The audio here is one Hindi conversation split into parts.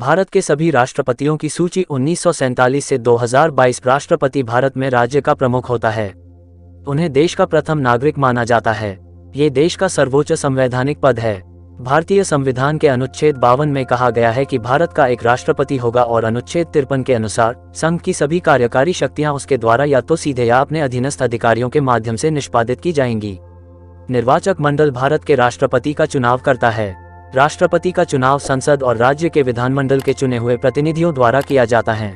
भारत के सभी राष्ट्रपतियों की सूची 1947 से 2022 राष्ट्रपति भारत में राज्य का प्रमुख होता है। उन्हें देश का प्रथम नागरिक माना जाता है। ये देश का सर्वोच्च संवैधानिक पद है। भारतीय संविधान के अनुच्छेद 52 में कहा गया है कि भारत का एक राष्ट्रपति होगा और अनुच्छेद 53 के अनुसार संघ की सभी कार्यकारी शक्तियां उसके द्वारा या तो सीधे या अपने अधीनस्थ अधिकारियों के माध्यम से निष्पादित की जाएंगी। निर्वाचक मंडल भारत के राष्ट्रपति का चुनाव करता है। राष्ट्रपति का चुनाव संसद और राज्य के विधानमंडल के चुने हुए प्रतिनिधियों द्वारा किया जाता है।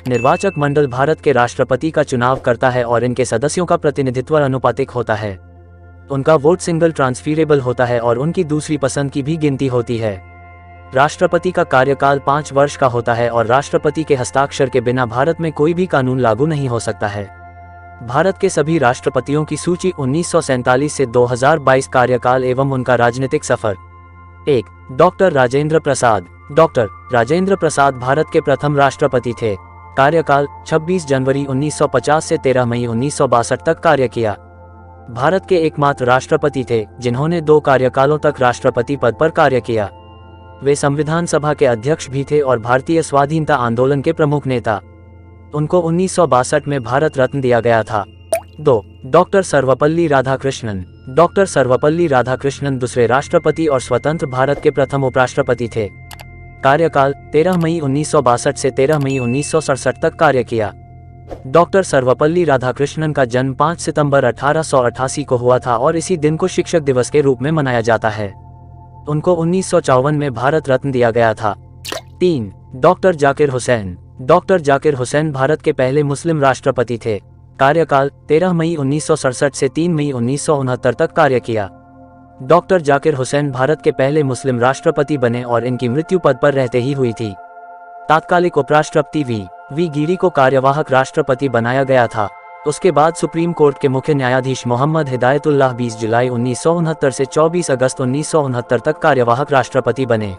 निर्वाचक मंडल भारत के राष्ट्रपति का चुनाव करता है और इनके सदस्यों का प्रतिनिधित्व अनुपातिक होता है। उनका वोट सिंगल ट्रांसफरेबल होता है और उनकी दूसरी पसंद की भी गिनती होती है। राष्ट्रपति का कार्यकाल 5 वर्ष का होता है और राष्ट्रपति के हस्ताक्षर के बिना भारत में कोई भी कानून लागू नहीं हो सकता है। भारत के सभी राष्ट्रपतियों की सूची 1947 से 2022 कार्यकाल एवं उनका राजनीतिक सफर। 1. डॉक्टर राजेंद्र प्रसाद। डॉक्टर राजेंद्र प्रसाद भारत के प्रथम राष्ट्रपति थे। कार्यकाल 26 जनवरी 1950 से 13 मई 1962 तक कार्य किया। भारत के एकमात्र राष्ट्रपति थे जिन्होंने 2 कार्यकालों तक राष्ट्रपति पद पर कार्य किया। वे संविधान सभा के अध्यक्ष भी थे और भारतीय स्वाधीनता आंदोलन के प्रमुख नेता। उनको 1962 में भारत रत्न दिया गया था। 2. डॉक्टर सर्वपल्ली राधाकृष्णन। डॉक्टर सर्वपल्ली राधाकृष्णन दूसरे राष्ट्रपति और स्वतंत्र भारत के प्रथम उपराष्ट्रपति थे। कार्यकाल 13 मई 1962 से 13 मई 1967 तक कार्य किया। डॉक्टर सर्वपल्ली राधाकृष्णन का जन्म 5 सितंबर 1888 को हुआ था और इसी दिन को शिक्षक दिवस के रूप में मनाया जाता है। उनको 1954 में भारत रत्न दिया गया था। 3. डॉक्टर जाकिर हुसैन। डॉक्टर जाकिर हुसैन भारत के पहले मुस्लिम राष्ट्रपति थे। कार्यकाल 13 मई 1967 से 3 मई 1969 तक कार्य किया। डॉक्टर जाकिर हुसैन भारत के पहले मुस्लिम राष्ट्रपति बने और इनकी मृत्यु पद पर रहते ही हुई थी। तात्कालिक उपराष्ट्रपति वी गिरी को कार्यवाहक राष्ट्रपति बनाया गया था। उसके बाद सुप्रीम कोर्ट के मुख्य न्यायाधीश मोहम्मद हिदायतुल्लाह 20 जुलाई 1969 से 24 अगस्त 1969 तक कार्यवाहक राष्ट्रपति बने।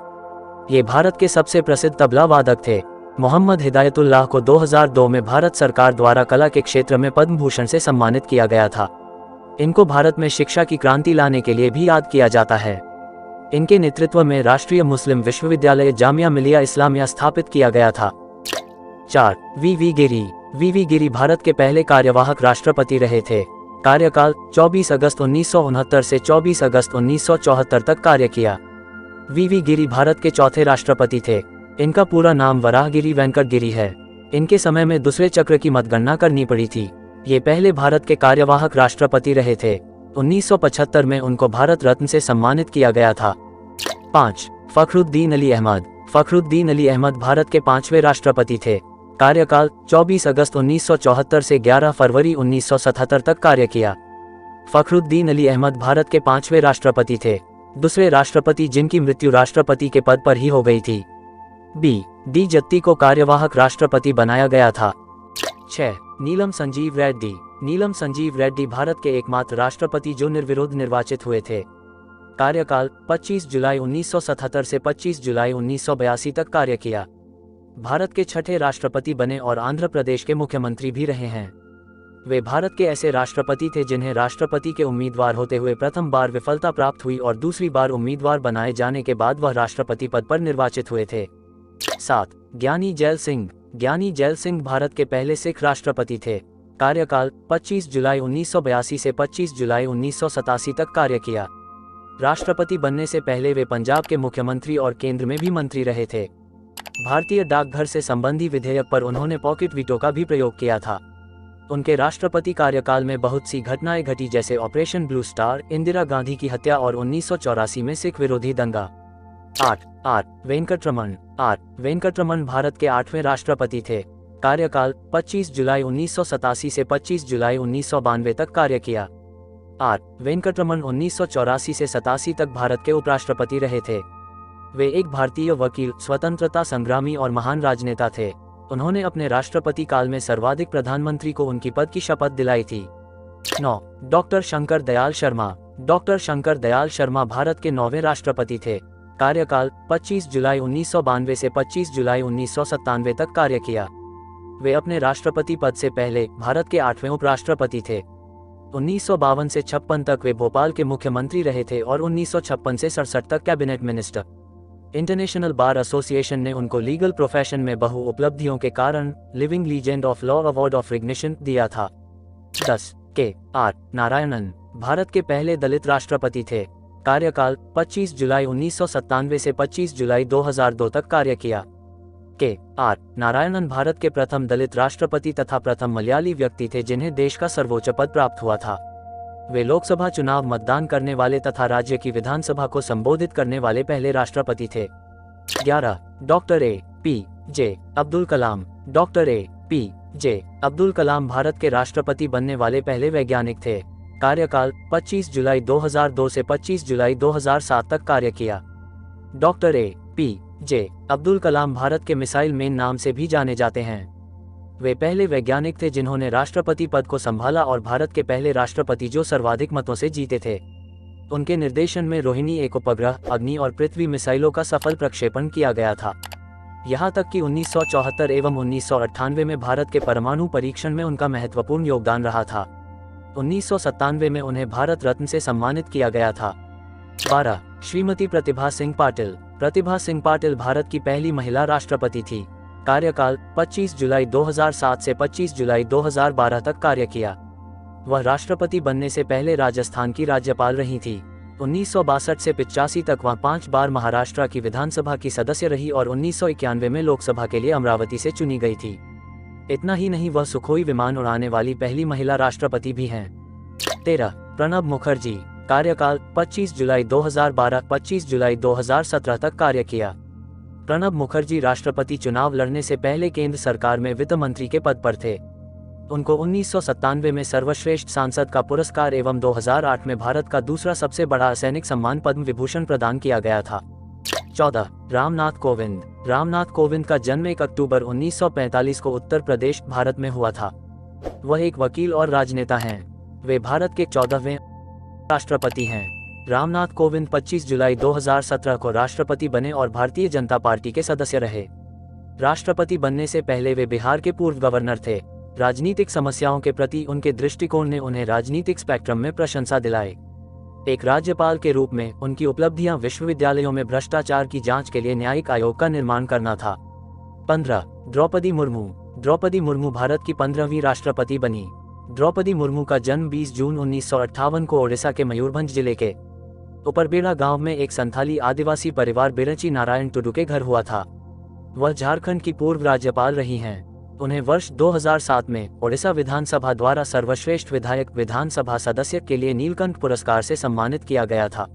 ये भारत के सबसे प्रसिद्ध तबला वादक थे। मोहम्मद हिदायतुल्लाह को 2002 में भारत सरकार द्वारा कला के क्षेत्र में पद्म भूषण से सम्मानित किया गया था। इनको भारत में शिक्षा की क्रांति लाने के लिए भी याद किया जाता है। इनके नेतृत्व में राष्ट्रीय मुस्लिम विश्वविद्यालय जामिया मिलिया इस्लामिया स्थापित किया गया था। 4. वी वी गिरी भारत के पहले कार्यवाहक राष्ट्रपति रहे थे। कार्यकाल 24 अगस्त 1969 से 24 अगस्त 1974 तक कार्य किया। वी गिरी भारत के चौथे राष्ट्रपति थे। इनका पूरा नाम वराहगिरी वेंकट गिरी है। इनके समय में दूसरे चक्र की मतगणना करनी पड़ी थी। ये पहले भारत के कार्यवाहक राष्ट्रपति रहे थे। 1975 में उनको भारत रत्न से सम्मानित किया गया था। 5. फखरुद्दीन अली अहमद। फखरुद्दीन अली अहमद भारत के 5वें राष्ट्रपति थे। कार्यकाल 24 अगस्त 1974 से 11 फरवरी 1977 तक कार्य किया। फखरुद्दीन अली अहमद भारत के 5वें राष्ट्रपति थे। दूसरे राष्ट्रपति जिनकी मृत्यु राष्ट्रपति के पद पर ही हो गई थी। डी जत्ती को कार्यवाहक राष्ट्रपति बनाया गया था। 6. नीलम संजीव रेड्डी। नीलम संजीव रेड्डी भारत के एकमात्र राष्ट्रपति जो निर्विरोध निर्वाचित हुए थे। कार्यकाल 25 जुलाई 1977 से 25 जुलाई 1982 तक कार्य किया। भारत के 6ठे राष्ट्रपति बने और आंध्र प्रदेश के मुख्यमंत्री भी रहे हैं। वे भारत के ऐसे राष्ट्रपति थे जिन्हें राष्ट्रपति के उम्मीदवार होते हुए प्रथम बार विफलता प्राप्त हुई और दूसरी बार उम्मीदवार बनाए जाने के बाद वह राष्ट्रपति पद पर निर्वाचित हुए थे। 7. ज्ञानी जैल सिंह। ज्ञानी जैल सिंह भारत के पहले सिख राष्ट्रपति थे। कार्यकाल 25 जुलाई 1982 से 25 जुलाई 1987 तक कार्य किया। राष्ट्रपति बनने से पहले वे पंजाब के मुख्यमंत्री और केंद्र में भी मंत्री रहे थे। भारतीय डाकघर से संबंधी विधेयक पर उन्होंने पॉकेट वीटो का भी प्रयोग किया था। उनके राष्ट्रपति कार्यकाल में बहुत सी घटनाएं घटी जैसे operation blue star, Indira Gandhi की हत्या और 1984 में सिख विरोधी दंगा। 8. आर वेंकटरमन भारत के 8वें राष्ट्रपति थे। कार्यकाल 25 जुलाई 1987 से 25 जुलाई 1992 तक कार्य किया। आर वेंकटरमन 1984 से 87 तक भारत के उपराष्ट्रपति रहे थे। वे एक भारतीय वकील, स्वतंत्रता संग्रामी और महान राजनेता थे। उन्होंने अपने राष्ट्रपति काल में सर्वाधिक प्रधानमंत्री को उनकी पद की शपथ दिलाई थी। 9. डॉक्टर शंकर दयाल शर्मा। डॉक्टर शंकर दयाल शर्मा भारत के 9वें राष्ट्रपति थे। कार्यकाल 25 जुलाई 1992 से 25 जुलाई 1997 तक कार्य किया। वे अपने राष्ट्रपति पद से पहले भारत के 8वें उपराष्ट्रपति थे। 1952 से 56 तक वे भोपाल के मुख्यमंत्री रहे थे और 1956 से 67 तक cabinet minister. International bar association ने उनको लीगल प्रोफेशन में बहु उपलब्धियों के कारण living legend of law award of recognition दिया था। 10. के आर नारायणन भारत के पहले दलित राष्ट्रपति थे। कार्यकाल 25 जुलाई 1997 से 25 जुलाई 2002 तक कार्य किया। के आर नारायणन भारत के प्रथम दलित राष्ट्रपति तथा प्रथम मलयाली व्यक्ति थे जिन्हें देश का सर्वोच्च पद प्राप्त हुआ था। वे लोकसभा चुनाव मतदान करने वाले तथा राज्य की विधानसभा को संबोधित करने वाले पहले राष्ट्रपति थे। 11. Doctor A P J Abdul Kalam doctor A P J Abdul Kalam Bharat के राष्ट्रपति बनने वाले पहले वैज्ञानिक थे। कार्यकाल 25 जुलाई 2002 से 25 जुलाई 2007 तक कार्य किया। Doctor A P J Abdul Kalam Bharat के मिसाइल मैन नाम से भी जाने जाते हैं। वे पहले वैज्ञानिक थे जिन्होंने राष्ट्रपति पद को संभाला और भारत के पहले राष्ट्रपति जो सर्वाधिक मतों से जीते थे। उनके निर्देशन में रोहिणी एक उपग्रह, अग्नि और पृथ्वी मिसाइलों का सफल प्रक्षेपण किया गया था। यहाँ तक कि 1974 एवं 1998 में भारत के परमाणु परीक्षण में उनका महत्वपूर्ण योगदान रहा था। 1997 में उन्हें भारत रत्न से सम्मानित किया गया था। 12. श्रीमती प्रतिभा सिंह पाटिल प्रतिभा सिंह पाटिल भारत की पहली महिला राष्ट्रपति थी। कार्यकाल 25 जुलाई 2007 से 25 जुलाई 2012 तक कार्य किया। वह राष्ट्रपति बनने से पहले राजस्थान की राज्यपाल रही थी। 1962 से 85 तक वह 5 बार महाराष्ट्र की विधानसभा की सदस्य रही और 1991 में लोकसभा के लिए अमरावती से चुनी गई थी। इतना ही नहीं, वह सुखोई विमान उड़ाने वाली पहली महिला राष्ट्रपति भी हैं। 13. प्रणब मुखर्जी कार्यकाल 25 जुलाई 2012 25 जुलाई 2017 तक कार्य किया। प्रणब मुखर्जी राष्ट्रपति चुनाव लड़ने से पहले केंद्र सरकार में वित्त मंत्री के पद पर थे। उनको 1997 में सर्वश्रेष्ठ सांसद का पुरस्कार एवं 2008 में भारत का दूसरा सबसे बड़ा सैनिक सम्मान पद्म विभूषण प्रदान किया गया था। 14. रामनाथ कोविंद का जन्म 1 अक्टूबर 1945 को उत्तर प्रदेश, भारत में हुआ था। वह एक वकील और राजनेता हैं। वे भारत के 14वें राष्ट्रपति हैं। रामनाथ कोविंद 25 जुलाई 2017 को राष्ट्रपति बने और भारतीय जनता पार्टी के सदस्य रहे। राष्ट्रपति बनने से पहले वे बिहार के पूर्व गवर्नर थे। राजनीतिक समस्याओं के प्रति उनके दृष्टिकोण ने उन्हें राजनीतिक स्पेक्ट्रम में प्रशंसा दिलाई। एक राज्यपाल के रूप में उनकी उपलब्धियां विश्वविद्यालयों में भ्रष्टाचार की जांच के लिए न्यायिक आयोग का निर्माण करना था। 15. द्रौपदी मुर्मू भारत की 15वीं राष्ट्रपति बनी। द्रौपदी मुर्मू का जन्म 20 जून 1958 को ओडिशा के मयूरभंज जिले के उपरबेड़ा गांव में एक संथाली आदिवासी परिवार बिरची नारायण टुडू के घर हुआ था। वह झारखंड की पूर्व राज्यपाल रही हैं। उन्हें वर्ष 2007 में ओडिशा विधानसभा द्वारा सर्वश्रेष्ठ विधायक विधानसभा सदस्य के लिए नीलकंठ पुरस्कार से सम्मानित किया गया था।